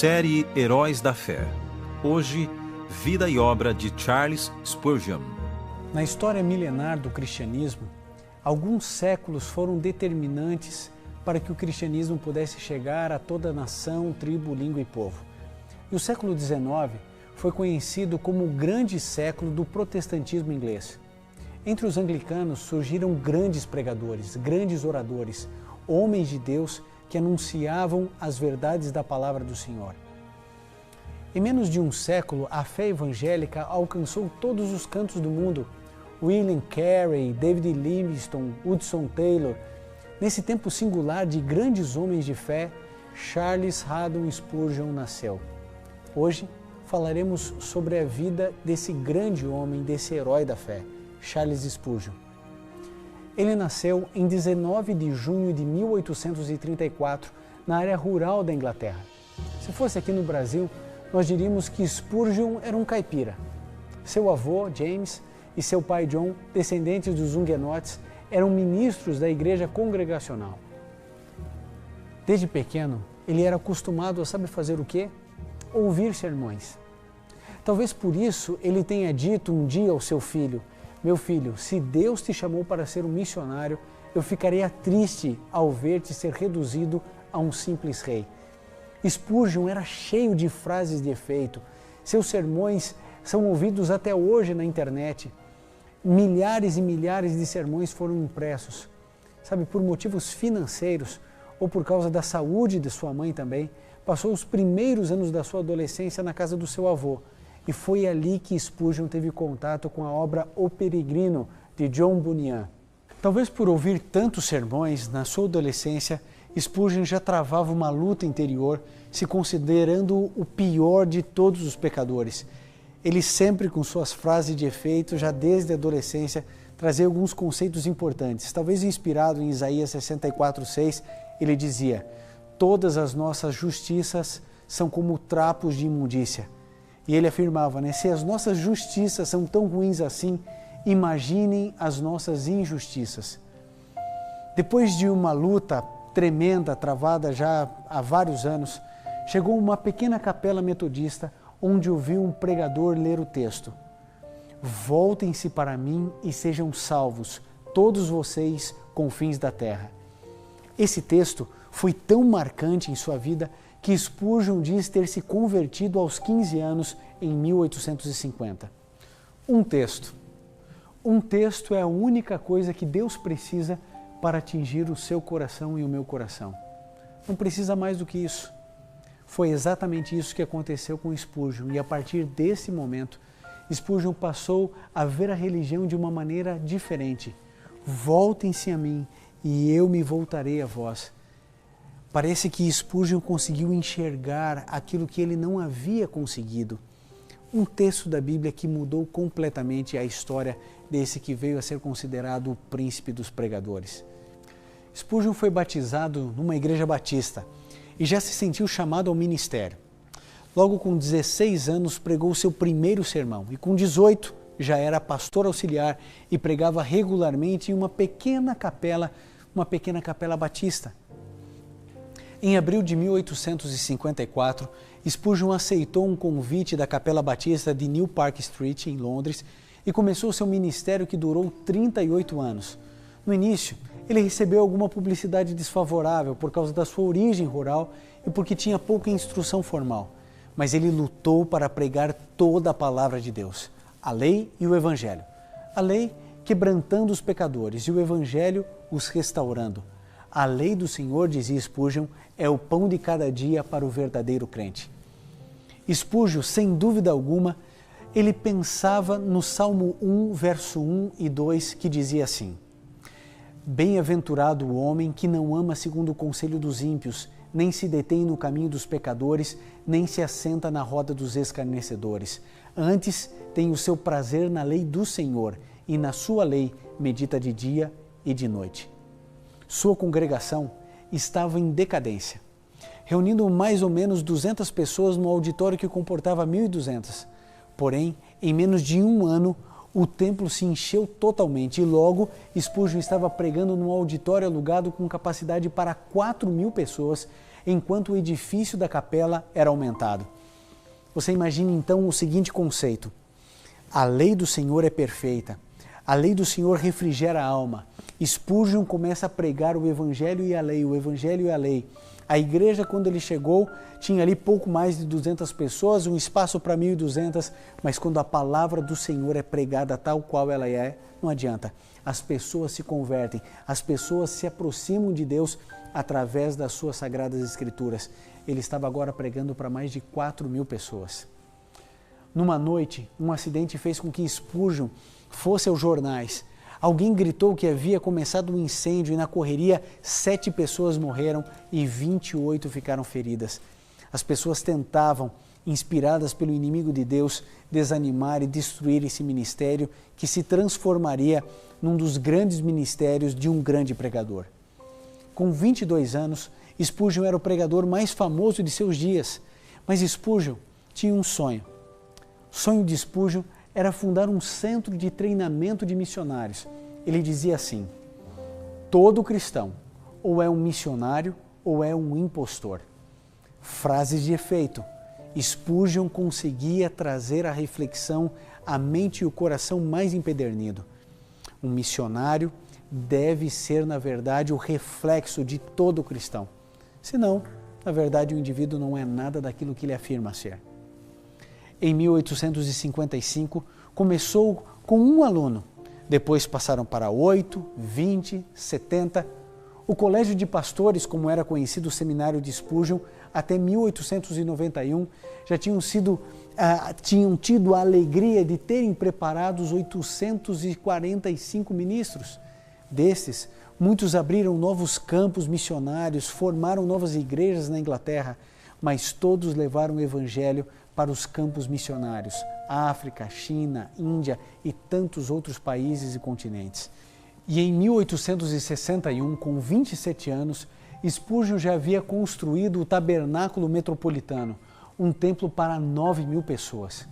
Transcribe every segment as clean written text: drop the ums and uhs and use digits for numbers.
Série Heróis da Fé. Hoje, vida e obra de Charles Spurgeon. Na história milenar do cristianismo, alguns séculos foram determinantes para que o cristianismo pudesse chegar a toda nação, tribo, língua e povo. E o século XIX foi conhecido como o grande século do protestantismo inglês. Entre os anglicanos surgiram grandes pregadores, grandes oradores, homens de Deus que anunciavam as verdades da palavra do Senhor. Em menos de um século, a fé evangélica alcançou todos os cantos do mundo. William Carey, David Livingstone, Hudson Taylor. Nesse tempo singular de grandes homens de fé, Charles Haddon Spurgeon nasceu. Hoje falaremos sobre a vida desse grande homem, desse herói da fé, Charles Spurgeon. Ele nasceu em 19 de junho de 1834, na área rural da Inglaterra. Se fosse aqui no Brasil, nós diríamos que Spurgeon era um caipira. Seu avô, James, e seu pai, John, descendentes dos huguenotes, eram ministros da igreja congregacional. Desde pequeno, ele era acostumado a saber fazer o quê? Ouvir sermões. Talvez por isso ele tenha dito um dia ao seu filho: meu filho, se Deus te chamou para ser um missionário, eu ficaria triste ao ver-te ser reduzido a um simples rei. Spurgeon era cheio de frases de efeito. Seus sermões são ouvidos até hoje na internet. Milhares e milhares de sermões foram impressos. Sabe, por motivos financeiros ou por causa da saúde de sua mãe também, passou os primeiros anos da sua adolescência na casa do seu avô. E foi ali que Spurgeon teve contato com a obra O Peregrino, de John Bunyan. Talvez por ouvir tantos sermões, na sua adolescência, Spurgeon já travava uma luta interior, se considerando o pior de todos os pecadores. Ele sempre, com suas frases de efeito, já desde a adolescência, trazia alguns conceitos importantes. Talvez inspirado em Isaías 64:6, ele dizia: todas as nossas justiças são como trapos de imundícia. E ele afirmava, se as nossas justiças são tão ruins assim, imaginem as nossas injustiças. Depois de uma luta tremenda, travada já há vários anos, chegou uma pequena capela metodista onde ouviu um pregador ler o texto: voltem-se para mim e sejam salvos, todos vocês, confins da terra. Esse texto foi tão marcante em sua vida que Spurgeon diz ter se convertido aos 15 anos em 1850. Um texto é a única coisa que Deus precisa para atingir o seu coração e o meu coração. Não precisa mais do que isso. Foi exatamente isso que aconteceu com Spurgeon, e a partir desse momento, Spurgeon passou a ver a religião de uma maneira diferente. Voltem-se a mim e eu me voltarei a vós. Parece que Spurgeon conseguiu enxergar aquilo que ele não havia conseguido. Um texto da Bíblia que mudou completamente a história desse que veio a ser considerado o príncipe dos pregadores. Spurgeon foi batizado numa igreja batista e já se sentiu chamado ao ministério. Logo com 16 anos pregou seu primeiro sermão e com 18 já era pastor auxiliar e pregava regularmente em uma pequena capela batista. Em abril de 1854, Spurgeon aceitou um convite da Capela Batista de New Park Street, em Londres, e começou seu ministério que durou 38 anos. No início, ele recebeu alguma publicidade desfavorável por causa da sua origem rural e porque tinha pouca instrução formal, mas ele lutou para pregar toda a palavra de Deus, a lei e o evangelho. A lei quebrantando os pecadores e o evangelho os restaurando. A lei do Senhor, dizia Spurgeon, é o pão de cada dia para o verdadeiro crente. Spurgeon, sem dúvida alguma, ele pensava no Salmo 1, verso 1 e 2, que dizia assim: bem-aventurado o homem que não ama segundo o conselho dos ímpios, nem se detém no caminho dos pecadores, nem se assenta na roda dos escarnecedores. Antes tem o seu prazer na lei do Senhor, e na sua lei medita de dia e de noite. Sua congregação estava em decadência, reunindo mais ou menos 200 pessoas num auditório que comportava 1.200. Porém, em menos de um ano, o templo se encheu totalmente e logo Spurgeon estava pregando num auditório alugado com capacidade para 4.000 pessoas enquanto o edifício da capela era aumentado. Você imagine então o seguinte conceito: a lei do Senhor é perfeita, a lei do Senhor refrigera a alma. Spurgeon começa a pregar o Evangelho e a lei, o Evangelho e a lei. A igreja, quando ele chegou, tinha ali pouco mais de 200 pessoas, um espaço para 1.200, mas quando a palavra do Senhor é pregada tal qual ela é, não adianta. As pessoas se convertem, as pessoas se aproximam de Deus através das suas sagradas escrituras. Ele estava agora pregando para mais de 4.000 pessoas. Numa noite, um acidente fez com que Spurgeon fosse aos jornais. Alguém gritou que havia começado um incêndio e na correria 7 pessoas morreram e 28 ficaram feridas. As pessoas tentavam, inspiradas pelo inimigo de Deus, desanimar e destruir esse ministério que se transformaria num dos grandes ministérios de um grande pregador. Com 22 anos, Spurgeon era o pregador mais famoso de seus dias, mas Spurgeon tinha um sonho. O sonho de Spurgeon era fundar um centro de treinamento de missionários. Ele dizia assim: todo cristão ou é um missionário ou é um impostor. Frases de efeito. Spurgeon conseguia trazer à reflexão a mente e o coração mais empedernido. Um missionário deve ser, na verdade, o reflexo de todo cristão. Senão, na verdade, o indivíduo não é nada daquilo que ele afirma ser. Em 1855, começou com um aluno. Depois passaram para 8, 20, 70. O Colégio de Pastores, como era conhecido o seminário de Spurgeon, até 1891, já tinham tido a alegria de terem preparados 845 ministros. Desses, muitos abriram novos campos missionários, formaram novas igrejas na Inglaterra, mas todos levaram o Evangelho para os campos missionários, África, China, Índia e tantos outros países e continentes. E em 1861, com 27 anos, Spurgeon já havia construído o Tabernáculo Metropolitano, um templo para 9.000 pessoas.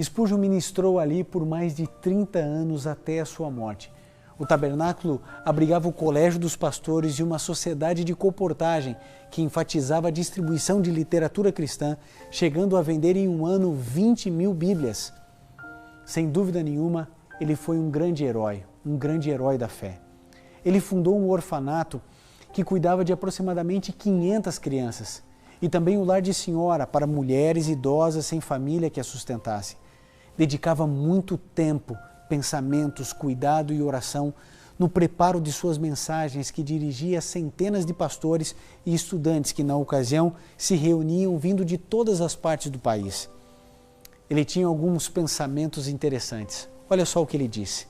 Spurgeon ministrou ali por mais de 30 anos até a sua morte. O tabernáculo abrigava o colégio dos pastores e uma sociedade de colportagem que enfatizava a distribuição de literatura cristã, chegando a vender em um ano 20.000 Bíblias. Sem dúvida nenhuma, ele foi um grande herói da fé. Ele fundou um orfanato que cuidava de aproximadamente 500 crianças e também o lar de senhora para mulheres idosas sem família que a sustentasse. Dedicava muito tempo, pensamentos, cuidado e oração no preparo de suas mensagens que dirigia a centenas de pastores e estudantes que, na ocasião, se reuniam vindo de todas as partes do país. Ele tinha alguns pensamentos interessantes. Olha só o que ele disse: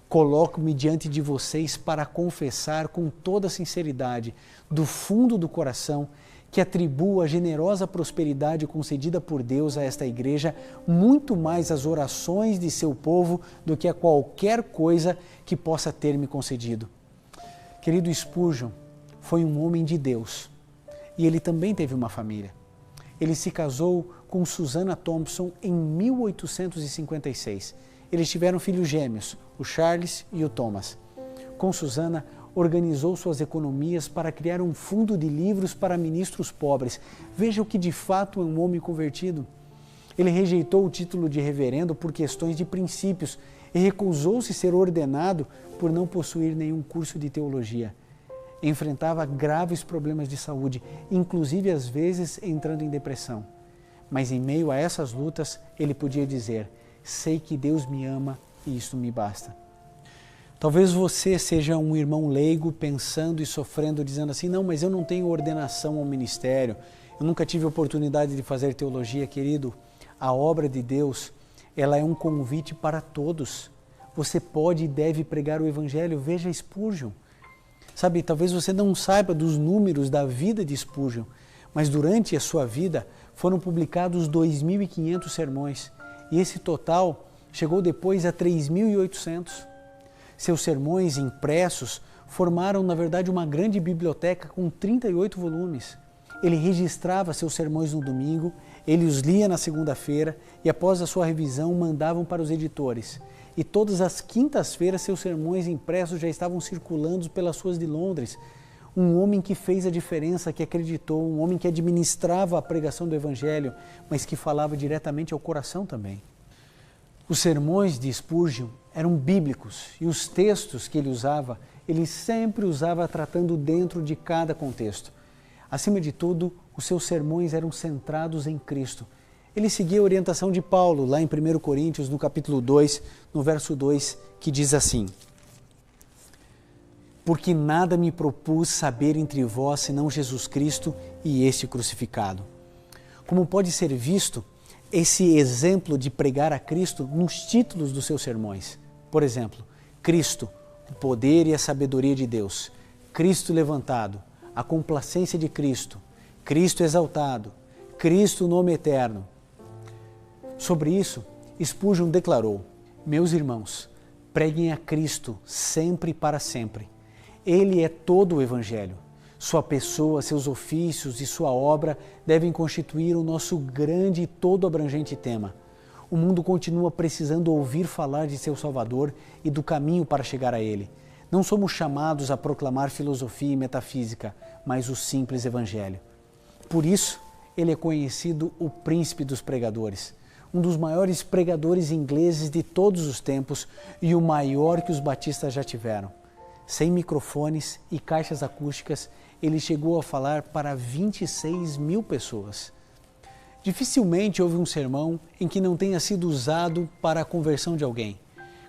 coloco-me diante de vocês para confessar com toda sinceridade, do fundo do coração, que atribuo a generosa prosperidade concedida por Deus a esta igreja muito mais às orações de seu povo do que a qualquer coisa que possa ter me concedido. Querido Spurgeon foi um homem de Deus e ele também teve uma família. Ele se casou com Susanna Thompson em 1856. Eles tiveram filhos gêmeos, o Charles e o Thomas. Com Susanna, organizou suas economias para criar um fundo de livros para ministros pobres. Veja o que de fato é um homem convertido. Ele rejeitou o título de reverendo por questões de princípios e recusou-se ser ordenado por não possuir nenhum curso de teologia. Enfrentava graves problemas de saúde, inclusive às vezes entrando em depressão. Mas em meio a essas lutas, ele podia dizer: sei que Deus me ama e isto me basta. Talvez você seja um irmão leigo pensando e sofrendo, dizendo assim: não, mas eu não tenho ordenação ao ministério, eu nunca tive oportunidade de fazer teologia. Querido, a obra de Deus, ela é um convite para todos. Você pode e deve pregar o Evangelho. Veja Spurgeon. Sabe, talvez você não saiba dos números da vida de Spurgeon, mas durante a sua vida foram publicados 2.500 sermões e esse total chegou depois a 3.800. Seus sermões impressos formaram, na verdade, uma grande biblioteca com 38 volumes. Ele registrava seus sermões no domingo, ele os lia na segunda-feira e, após a sua revisão, mandavam para os editores. E todas as quintas-feiras seus sermões impressos já estavam circulando pelas ruas de Londres. um homem que fez a diferença, que acreditou, um homem que administrava a pregação do Evangelho, mas que falava diretamente ao coração também. Os sermões de Spurgeon eram bíblicos e os textos que ele sempre usava tratando dentro de cada contexto. Acima de tudo, os seus sermões eram centrados em Cristo. Ele seguia a orientação de Paulo, lá em 1 Coríntios, no capítulo 2, no verso 2, que diz assim: porque nada me propus saber entre vós senão Jesus Cristo e este crucificado. Como pode ser visto esse exemplo de pregar a Cristo nos títulos dos seus sermões? Por exemplo, Cristo, o poder e a sabedoria de Deus. Cristo levantado, a complacência de Cristo. Cristo exaltado. Cristo, o nome eterno. Sobre isso, Spurgeon declarou: meus irmãos, preguem a Cristo sempre e para sempre. Ele é todo o Evangelho. Sua pessoa, seus ofícios e sua obra devem constituir o nosso grande e todo abrangente tema. O mundo continua precisando ouvir falar de seu Salvador e do caminho para chegar a Ele. Não somos chamados a proclamar filosofia e metafísica, mas o simples Evangelho. Por isso, ele é conhecido o príncipe dos pregadores, um dos maiores pregadores ingleses de todos os tempos e o maior que os batistas já tiveram. Sem microfones e caixas acústicas, ele chegou a falar para 26 mil pessoas. Dificilmente houve um sermão em que não tenha sido usado para a conversão de alguém.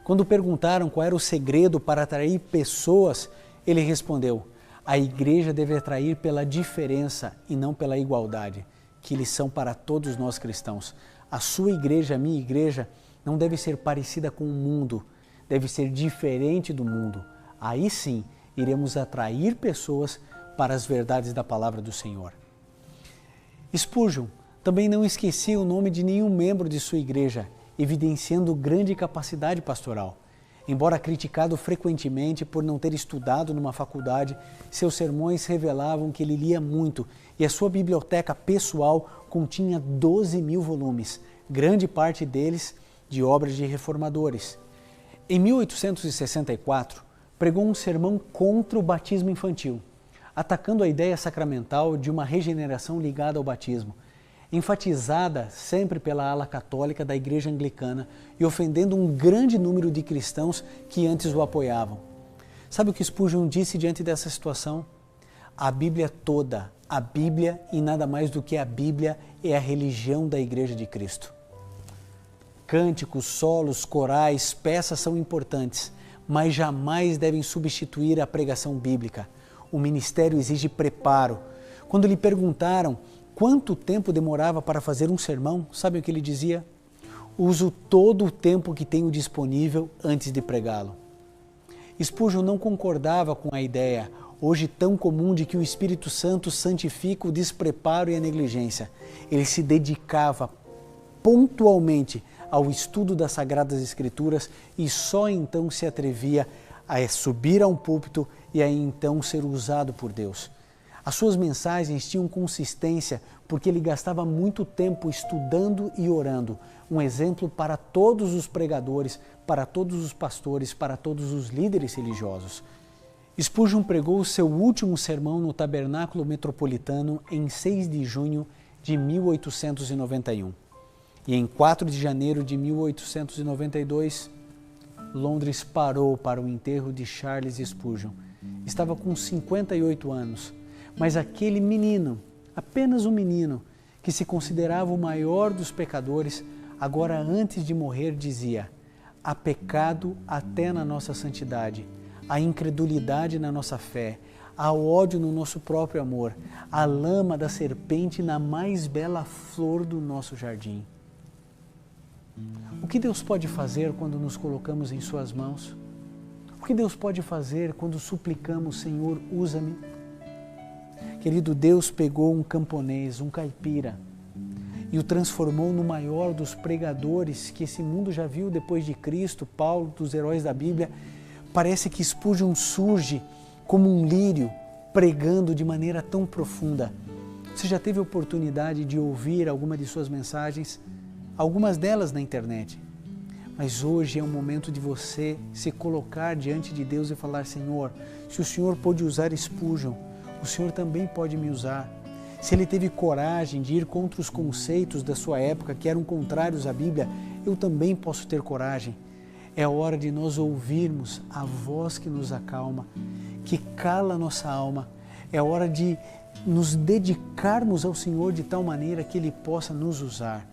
Quando perguntaram qual era o segredo para atrair pessoas, ele respondeu: a igreja deve atrair pela diferença e não pela igualdade. Que lição para todos nós cristãos. A sua igreja, a minha igreja, não deve ser parecida com o mundo, deve ser diferente do mundo. Aí sim, iremos atrair pessoas para as verdades da palavra do Senhor. Spurgeon também não esquecia o nome de nenhum membro de sua igreja, evidenciando grande capacidade pastoral. Embora criticado frequentemente por não ter estudado numa faculdade, seus sermões revelavam que ele lia muito e a sua biblioteca pessoal continha 12 mil volumes, grande parte deles de obras de reformadores. Em 1864, pregou um sermão contra o batismo infantil, atacando a ideia sacramental de uma regeneração ligada ao batismo, enfatizada sempre pela ala católica da Igreja Anglicana e ofendendo um grande número de cristãos que antes o apoiavam. Sabe o que Spurgeon disse diante dessa situação? A Bíblia toda, a Bíblia e nada mais do que a Bíblia é a religião da Igreja de Cristo. Cânticos, solos, corais, peças são importantes, mas jamais devem substituir a pregação bíblica. O ministério exige preparo. Quando lhe perguntaram quanto tempo demorava para fazer um sermão, sabe o que ele dizia? Uso todo o tempo que tenho disponível antes de pregá-lo. Spurgeon não concordava com a ideia, hoje tão comum, de que o Espírito Santo santifica o despreparo e a negligência. Ele se dedicava pontualmente ao estudo das Sagradas Escrituras e só então se atrevia a subir a um púlpito e aí então ser usado por Deus. As suas mensagens tinham consistência porque ele gastava muito tempo estudando e orando, um exemplo para todos os pregadores, para todos os pastores, para todos os líderes religiosos. Spurgeon pregou o seu último sermão no Tabernáculo Metropolitano em 6 de junho de 1891. E em 4 de janeiro de 1892, Londres parou para o enterro de Charles Spurgeon. Estava com 58 anos, mas aquele menino, apenas um menino, que se considerava o maior dos pecadores, agora antes de morrer dizia: há pecado até na nossa santidade, há incredulidade na nossa fé, há ódio no nosso próprio amor, há lama da serpente na mais bela flor do nosso jardim. O que Deus pode fazer quando nos colocamos em suas mãos? O que Deus pode fazer quando suplicamos: Senhor, usa-me? Querido, Deus pegou um camponês, um caipira, e o transformou no maior dos pregadores que esse mundo já viu depois de Cristo, Paulo, dos heróis da Bíblia. Parece que Spurgeon surge como um lírio, pregando de maneira tão profunda. Você já teve a oportunidade de ouvir alguma de suas mensagens? Algumas delas na internet. Mas hoje é o momento de você se colocar diante de Deus e falar: Senhor, se o Senhor pôde usar Spurgeon, o Senhor também pode me usar. Se ele teve coragem de ir contra os conceitos da sua época, que eram contrários à Bíblia, eu também posso ter coragem. É hora de nós ouvirmos a voz que nos acalma, que cala a nossa alma. É hora de nos dedicarmos ao Senhor de tal maneira que Ele possa nos usar.